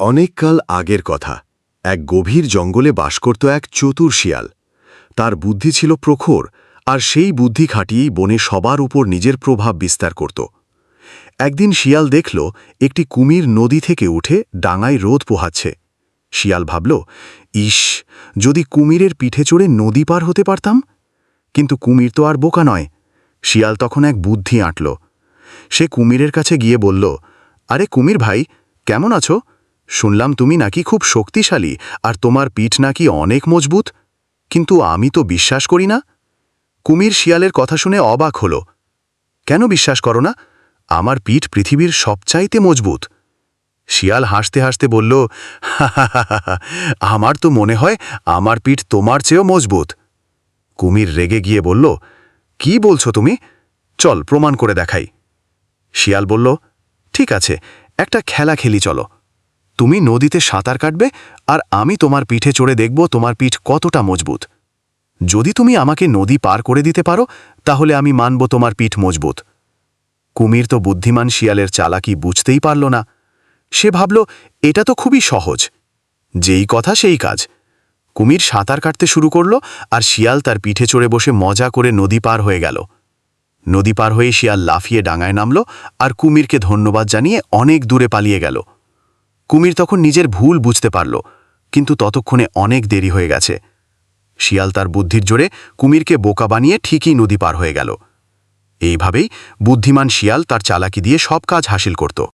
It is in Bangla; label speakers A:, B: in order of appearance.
A: অনেককাল আগের কথা। এক গভীর জঙ্গলে বাস করত এক চতুর শিয়াল। তার বুদ্ধি ছিল প্রখর, আর সেই বুদ্ধি খাটিয়েই বনে সবার উপর নিজের প্রভাব বিস্তার করত। একদিন শিয়াল দেখল একটি কুমির নদী থেকে উঠে ডাঙায় রোদ পোহাচ্ছে। শিয়াল ভাবল, ইস, যদি কুমিরের পিঠে চড়ে নদী পার হতে পারতাম। কিন্তু কুমির তো আর বোকা নয়। শিয়াল তখন এক বুদ্ধি আঁটল। সে কুমিরের কাছে গিয়ে বলল, আরে কুমির ভাই, কেমন আছো? শুনলাম তুমি নাকি খুব শক্তিশালী আর তোমার পিঠ নাকি অনেক মজবুত, কিন্তু আমি তো বিশ্বাস করি না। কুমির শিয়ালের কথা শুনে অবাক হল। কেন বিশ্বাস করো না? আমার পিঠ পৃথিবীর সবচাইতে মজবুত। শিয়াল হাসতে হাসতে বলল, আমার তো মনে হয় আমার পিঠ তোমার চেয়েও মজবুত। কুমির রেগে গিয়ে বলল, কি বলছো তুমি? চল প্রমাণ করে দেখাই। শিয়াল বলল, ঠিক আছে, একটা খেলা খেলি চলো। তুমি নদীতে সাঁতার কাটবে আর আমি তোমার পিঠে চড়ে দেখব তোমার পিঠ কতটা মজবুত। যদি তুমি আমাকে নদী পার করে দিতে পারো, তাহলে আমি মানব তোমার পিঠ মজবুত। কুমির তো বুদ্ধিমান শিয়ালের চালাকি বুঝতেই পারল না। সে ভাবল, এটা তো খুবই সহজ। যেই কথা সেই কাজ। কুমির সাঁতার কাটতে শুরু করল, আর শিয়াল তার পিঠে চড়ে বসে মজা করে নদী পার হয়ে গেল। নদী পার হয়ে শিয়াল লাফিয়ে ডাঙায় নামল আর কুমিরকে ধন্যবাদ জানিয়ে অনেক দূরে পালিয়ে গেল। কুমির তখন নিজের ভুল বুঝতে পারল, কিন্তু ততক্ষণে অনেক দেরি হয়ে গেছে। শিয়াল তার বুদ্ধির জোরে কুমিরকে বোকা বানিয়ে ঠিকই নদী পার হয়ে গেল। এইভাবেই বুদ্ধিমান শিয়াল তার চালাকি দিয়ে সব কাজ হাসিল করত।